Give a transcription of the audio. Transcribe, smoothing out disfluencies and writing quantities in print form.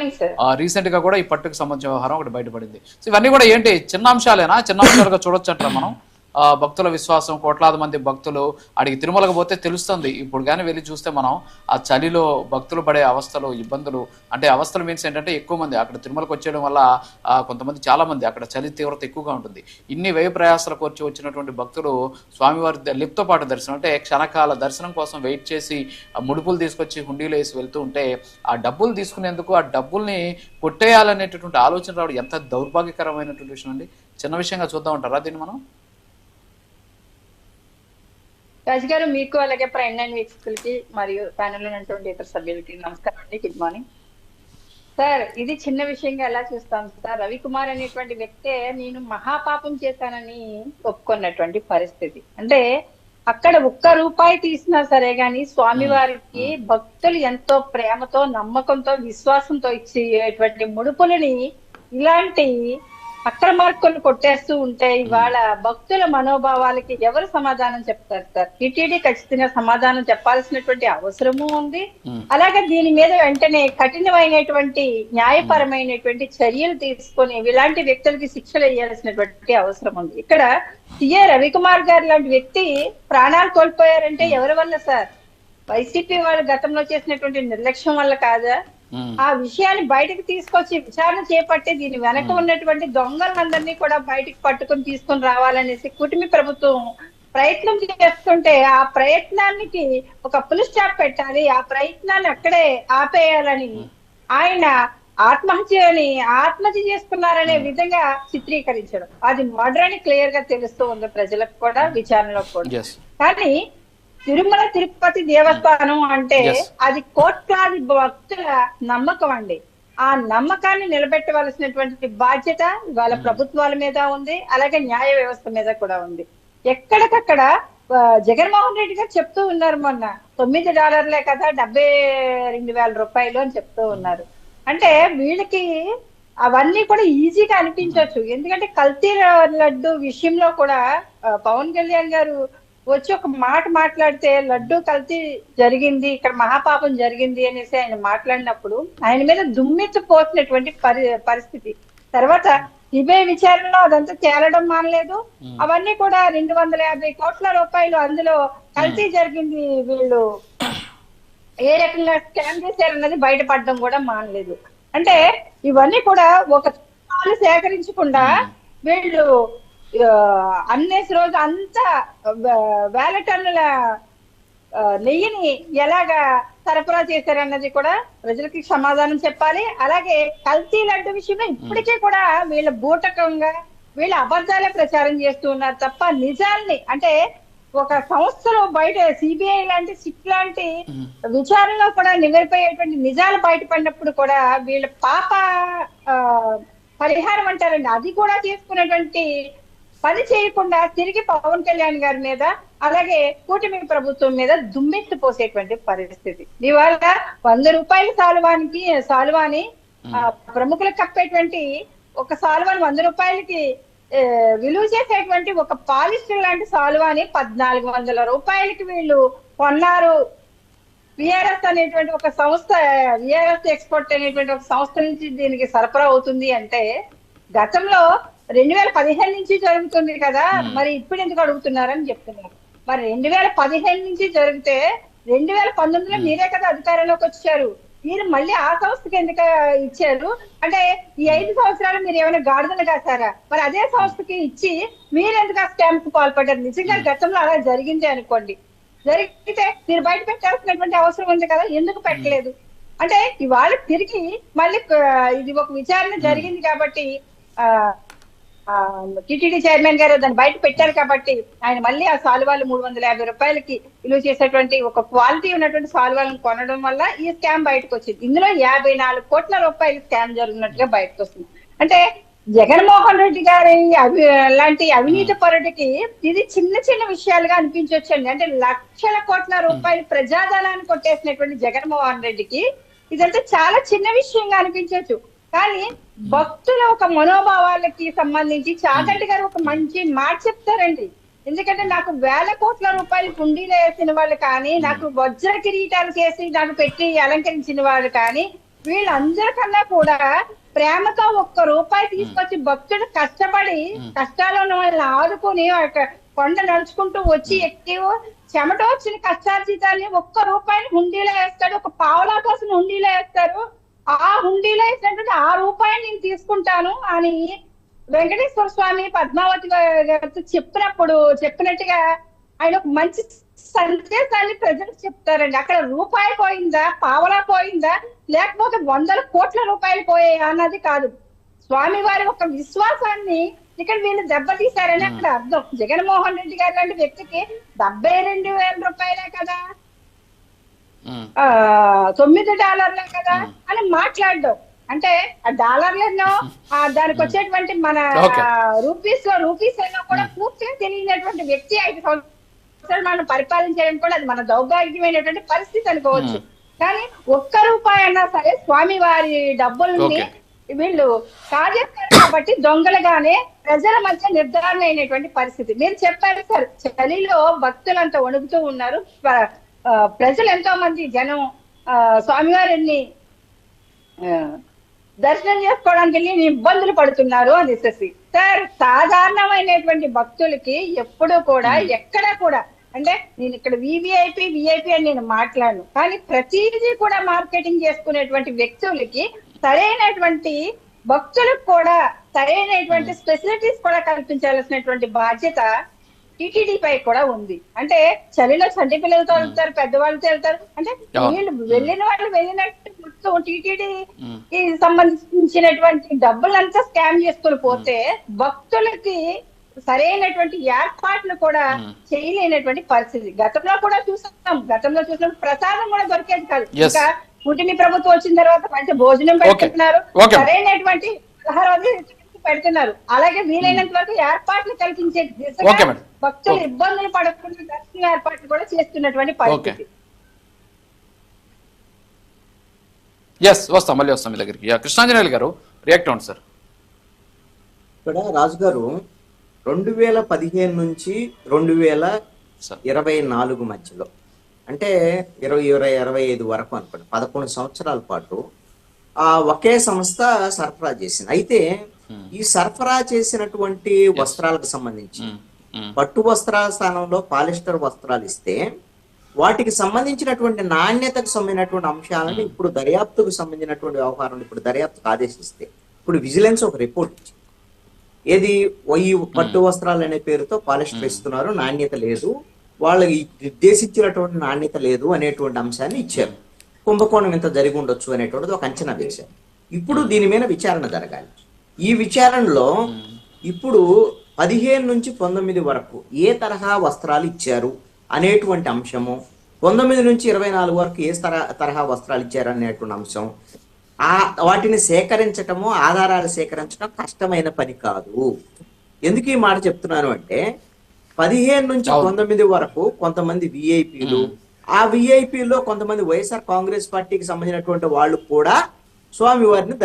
Morning sir. Recent గా కూడా ఈ పట్టుకు సంబంధించిన వ్యవహారం ఒకటి బయటపడింది. సో ఇవన్నీ కూడా ఏంటి చిన్న అంశాలేనా? చిన్న అంశాలుగా చూడొచ్చు అంటారా మనం? భక్తుల విశ్వాసం, కోట్లాది మంది భక్తులు అడిగి తిరుమలకు పోతే తెలుస్తుంది. ఇప్పుడు కానీ వెళ్ళి చూస్తే మనం ఆ చలిలో భక్తులు పడే అవస్థలు, ఇబ్బందులు, అంటే అవస్థలు మీన్స్ ఏంటంటే ఎక్కువ మంది అక్కడ తిరుమలకు వచ్చేయడం వల్ల కొంతమంది చాలా మంది అక్కడ చలి తీవ్రత ఎక్కువగా ఉంటుంది. ఇన్ని వ్యయ ప్రయాసాలకు వచ్చి వచ్చినటువంటి భక్తులు స్వామివారి లిఫ్ట్తో పాటు దర్శనం అంటే క్షణకాల దర్శనం కోసం వెయిట్ చేసి ముడుపులు తీసుకొచ్చి హుండీలో వేసి వెళ్తూ ఉంటే ఆ డబ్బులు తీసుకునేందుకు ఆ డబ్బుల్ని కొట్టేయాలనేటటువంటి ఆలోచన రావడం ఎంత దౌర్భాగ్యకరమైనటువంటి విషయం అండి. చిన్న విషయంగా చూద్దాం అంటారా దీన్ని మనం? రాజు గారు, మీకు అలాగే ప్రైమ్ లైన్ వీక్షకులకి మరియు ప్యానెల్ ఉన్నటువంటి ఇతర సభ్యులకి నమస్కారం అండి. Good morning sir. ఇది చిన్న విషయంగా ఎలా చూస్తాం సార్? రవికుమార్ అనేటువంటి వ్యక్తే నేను మహాపాపం చేశానని ఒప్పుకున్నటువంటి పరిస్థితి. అంటే అక్కడ ₹1 తీసినా సరే గాని స్వామివారికి భక్తులు ఎంతో ప్రేమతో, నమ్మకంతో, విశ్వాసంతో ఇచ్చేటువంటి ముడుపులని ఇలాంటి అక్రమార్కులు కొట్టేస్తూ ఉంటే ఇవాళ భక్తుల మనోభావాలకి ఎవరు సమాధానం చెప్తారు సార్? టిటిడి ఖచ్చితంగా సమాధానం చెప్పాల్సినటువంటి అవసరము ఉంది. అలాగే దీని మీద వెంటనే కఠినమైనటువంటి న్యాయపరమైనటువంటి చర్యలు తీసుకొని ఇలాంటి వ్యక్తులకి శిక్షలు వేయాల్సినటువంటి అవసరం ఉంది. ఇక్కడ సిఏ రవికుమార్ గారు లాంటి వ్యక్తి ప్రాణాలు కోల్పోయారంటే ఎవరి వల్ల సార్? వైసీపీ వాళ్ళు గతంలో చేసినటువంటి నిర్లక్ష్యం వల్ల కాదా? ఆ విషయాన్ని బయటకు తీసుకొచ్చి విచారణ చేపట్టి దీని వెనక ఉన్నటువంటి దొంగలందరినీ కూడా బయటకు పట్టుకుని తీసుకొని రావాలనేసి కూటమి ప్రభుత్వం ప్రయత్నం చేస్తుంటే ఆ ప్రయత్నానికి ఒక ఫుల్ స్టాప్ పెట్టాలి, ఆ ప్రయత్నాన్ని అక్కడే ఆపేయాలని ఆయన ఆత్మహత్య చేసుకున్నారనే విధంగా చిత్రీకరించడం అది మర్డర్ అని క్లియర్ గా తెలుస్తూ ఉంది ప్రజలకు కూడా, విచారణలో కూడా. కానీ తిరుమల తిరుపతి దేవస్థానం అంటే అది కోట్లాది భక్తుల నమ్మకం అండి. ఆ నమ్మకాన్ని నిలబెట్టవలసినటువంటి బాధ్యత వాళ్ళ ప్రభుత్వాల మీద ఉంది, అలాగే న్యాయ వ్యవస్థ మీద కూడా ఉంది. ఎక్కడికక్కడ జగన్మోహన్ రెడ్డి గారు చెప్తూ ఉన్నారు మొన్న $9 కదా ₹72,000 అని చెప్తూ ఉన్నారు. అంటే వీళ్ళకి అవన్నీ కూడా ఈజీగా అనిపించవచ్చు. ఎందుకంటే కల్తీ లడ్డు విషయంలో కూడా పవన్ కళ్యాణ్ గారు వచ్చి ఒక మాట మాట్లాడితే లడ్డు కల్తీ జరిగింది, ఇక్కడ మహాపాపం జరిగింది అనేసి ఆయన మాట్లాడినప్పుడు ఆయన మీద దుమ్మెత్తి పోసినటువంటి పరిస్థితి. తర్వాత సిబిఐ విచారణలో అదంతా తేలడం మానలేదు. అవన్నీ కూడా ₹250 కోట్ల అందులో కల్తీ జరిగింది, వీళ్ళు ఏ రకంగా స్కామ్ చేశారన్నది బయటపడడం కూడా మానలేదు. అంటే ఇవన్నీ కూడా ఒక సేకరించకుండా వీళ్ళు అన్నేసి రోజు అంతా వేల టన్నుల నెయ్యిని ఎలాగా సరఫరా చేశారన్నది కూడా ప్రజలకి సమాధానం చెప్పాలి. అలాగే కల్తీ లడ్డు విషయంలో ఇప్పటికీ కూడా వీళ్ళ బూటకంగా వీళ్ళ అబద్ధాలే ప్రచారం చేస్తూ ఉన్నారు తప్ప నిజాల్ని, అంటే ఒక సంస్థలో బయట సిబిఐ లాంటి సిట్ లాంటి విచారణలో కూడా నివ్వెరపోయేటువంటి నిజాలు బయటపడినప్పుడు కూడా వీళ్ళ పాప పరిహారం అంటారండి, అది కూడా చేసుకునేటువంటి పని చేయకుండా తిరిగి పవన్ కళ్యాణ్ గారి మీద అలాగే కూటమి ప్రభుత్వం మీద దుమ్మెత్తి పోసేటువంటి పరిస్థితి. ఇవాళ ₹100 సాలువాని ప్రముఖులకు కప్పేటువంటి ఒక సాలువాని ₹100 విలువ చేసేటువంటి ఒక పాలిస్టర్ లాంటి సాలువాని ₹1,400 వీళ్ళు కొన్నారు. విఆర్ఎస్ అనేటువంటి ఒక సంస్థ, విఆర్ఎస్ ఎక్స్పోర్ట్ అనేటువంటి ఒక సంస్థ నుంచి దీనికి సరఫరా అవుతుంది అంటే గతంలో 2015 నుంచి జరుగుతుంది కదా, మరి ఇప్పుడు ఎందుకు అడుగుతున్నారని చెప్తున్నారు. మరి 2015 నుంచి జరిగితే 2019లో మీరే కదా అధికారంలోకి వచ్చారు, మీరు మళ్ళీ ఆ సంస్థకి ఎందుకు ఇచ్చారు? అంటే ఈ 5 సంవత్సరాలు మీరు ఏమైనా గాడిదలు కాసారా? మరి అదే సంస్థకి ఇచ్చి మీరు ఎందుకు ఆ స్కామ్ కు పాల్పడ్డారు? నిజంగా గతంలో అలా జరిగింది అనుకోండి, జరిగితే మీరు బయట పెట్టాల్సినటువంటి అవసరం ఉంది కదా, ఎందుకు పెట్టలేదు? అంటే ఇవాళ తిరిగి మళ్ళీ ఇది ఒక విచారణ జరిగింది కాబట్టి టిటిడి చైర్మన్ గారు దాన్ని బయట పెట్టారు కాబట్టి ఆయన మళ్ళీ ఆ సాలువాలు ₹350 విలువ చేసేటువంటి ఒక క్వాలిటీ ఉన్నటువంటి సాలువాలను కొనడం వల్ల ఈ స్కామ్ బయటకు వచ్చింది. ఇందులో ₹54 కోట్ల స్కామ్ జరుగుతున్నట్టుగా బయటకు వస్తుంది. అంటే జగన్మోహన్ రెడ్డి గారి లాంటి అవినీతి పరుడికి ఇది చిన్న చిన్న విషయాలుగా అనిపించవచ్చండి. అంటే లక్షల కోట్ల రూపాయలు ప్రజాధనాన్ని కొట్టేసినటువంటి జగన్మోహన్ రెడ్డికి ఇదంతా చాలా చిన్న విషయంగా అనిపించవచ్చు. కానీ భక్తుల ఒక మనోభావాలకి సంబంధించి చాగంటి గారు ఒక మంచి మాట చెప్తారండి. ఎందుకంటే నాకు వేల కోట్ల రూపాయలు కుండీలో వేసిన వాళ్ళు కానీ, నాకు వజ్ర కిరీటాలు చేసి నాకు పెట్టి అలంకరించిన వాళ్ళు కానీ, వీళ్ళందరికన్నా కూడా ప్రేమతో ఒక్క రూపాయి తీసుకొచ్చి భక్తుడు కష్టపడి కష్టాల్లో ఉన్న వాళ్ళని ఆదుకుని కొండ నడుచుకుంటూ వచ్చి ఎక్కి చెమట వచ్చిన కష్టార్జితాన్ని ఒక్క రూపాయిని హుండీలో వేస్తాడు, ఒక పావలా కోసం హుండీలో వేస్తారు. ఆ హుండీలో వేసినటువంటి ఆ రూపాయిని నేను తీసుకుంటాను అని వెంకటేశ్వర స్వామి పద్మావతి గారితో చెప్పినట్టుగా ఆయన ఒక మంచి సందేశాన్ని ప్రజలకు చెప్తారండి. అక్కడ రూపాయి పోయిందా, పావలా పోయిందా, లేకపోతే వందల కోట్ల రూపాయలు పోయాయా అన్నది కాదు. స్వామి వారి ఒక విశ్వాసాన్ని ఇక్కడ వీళ్ళు దెబ్బతీశారని అక్కడ అర్థం. జగన్మోహన్ రెడ్డి గారు లాంటి వ్యక్తికి 72,000 రూపాయలే కదా, $9 కదా అని మాట్లాడడం అంటే ఆ డాలర్లు ఎన్నో దానికి వచ్చేటువంటి మన రూపీస్ అయినా కూడా పూర్తిగా తెలియనటువంటి వ్యక్తి 5 సంవత్సరాలు మనం పరిపాలించడం కూడా అది మన దౌర్భాగ్యమైనటువంటి పరిస్థితి అనుకోవచ్చు. కానీ ఒక్క రూపాయి అన్నా సరే స్వామి వారి డబ్బుల్ని వీళ్ళు కాజేస్తారు కాబట్టి దొంగలుగానే ప్రజల మధ్య నిర్ధారణ అయినటువంటి పరిస్థితి. మీరు చెప్పారు సార్, చలిలో భక్తులంతా వణుకుతూ ఉన్నారు, ప్రజలు ఎంతో మంది జనం స్వామివారిని దర్శనం చేసుకోవడానికి వెళ్ళి ఇబ్బందులు పడుతున్నారు అనేసి. సార్, సాధారణమైనటువంటి భక్తులకి ఎప్పుడు కూడా ఎక్కడ కూడా అంటే నేను ఇక్కడ విఐపి అని నేను మాట్లాడను, కానీ ప్రతిదీ కూడా మార్కెటింగ్ చేసుకునేటువంటి వ్యక్తులకి సరైనటువంటి భక్తులకు కూడా సరైనటువంటి ఫెసిలిటీస్ కూడా కల్పించాల్సినటువంటి బాధ్యత టీటీడీ పై కూడా ఉంది. అంటే చలిలో చంటి పిల్లలతో వెళ్తారు, పెద్దవాళ్ళతో వెళ్తారు, అంటే వీళ్ళు వెళ్ళినట్టు మొత్తం టీటీడీకి సంబంధించినటువంటి డబ్బులంతా స్కామ్ చేసుకుని పోతే భక్తులకి సరైనటువంటి ఏర్పాట్లు కూడా చేయలేనటువంటి పరిస్థితి గతంలో చూసాం. ప్రసాదం కూడా దొరికేది కాదు. ఇంకా కూటమి ప్రభుత్వం వచ్చిన తర్వాత మంచి భోజనం పెడుతున్నారు, సరైనటువంటి ఆహారం పెడుతున్నారు. అలాగే వీలైనంత వరకు ఏర్పాట్లు కల్పించే దిశగా భక్తులు ఇబ్బందులు పడకుండా దర్శన ఏర్పాట్లు కూడా చేస్తున్నటువంటి పరిస్థితి. మళ్ళీ వస్తాం మీ దగ్గరికి. కృష్ణాంజనేయులు గారు రియాక్ట్ అవ్వండి సార్. ఇక్కడ రాజు గారు 2015 నుంచి 2024 మధ్యలో అంటే 25 వరకు అనుకోండి, 11 సంవత్సరాల పాటు ఒకే సంస్థ సరఫరా చేసింది. అయితే ఈ సరఫరా చేసినటువంటి వస్త్రాలకు సంబంధించి పట్టు వస్త్రాల స్థానంలో పాలిస్టర్ వస్త్రాలు ఇస్తే వాటికి సంబంధించినటువంటి నాణ్యతకు సంబంధించినటువంటి అంశాలను ఇప్పుడు దర్యాప్తుకు సంబంధించినటువంటి వ్యవహారాలు ఇప్పుడు దర్యాప్తుకు ఆదేశిస్తే ఇప్పుడు విజిలెన్స్ ఒక రిపోర్ట్ ఇచ్చింది. ఏది ఈ పట్టు వస్త్రాలు అనే పేరుతో పాలిస్టర్ ఇస్తున్నారు, నాణ్యత లేదు, వాళ్ళకి నిర్దేశించినటువంటి నాణ్యత లేదు అనేటువంటి అంశాన్ని ఇచ్చారు. కుంభకోణం ఇంత జరిగి ఉండొచ్చు అనేటువంటిది ఒక అంచనా వేశారు. ఇప్పుడు దీని మీద విచారణ జరగాలి. ఈ విచారణలో ఇప్పుడు 15 నుంచి 19 వరకు ఏ తరహా వస్త్రాలు ఇచ్చారు అనేటువంటి అంశము, 19 నుంచి 24 వరకు ఏ తరహా వస్త్రాలు ఇచ్చారు అనేటువంటి అంశం, వాటిని సేకరించటము, ఆధారాలు సేకరించడం కష్టమైన పని కాదు. ఎందుకు ఈ మాట చెప్తున్నాను అంటే 15 నుంచి 19 వరకు కొంతమంది విఐపీలు, ఆ విఐపీలో కొంతమంది వైఎస్ఆర్ కాంగ్రెస్ పార్టీకి సంబంధించినటువంటి వాళ్ళు కూడా స్వామివారిని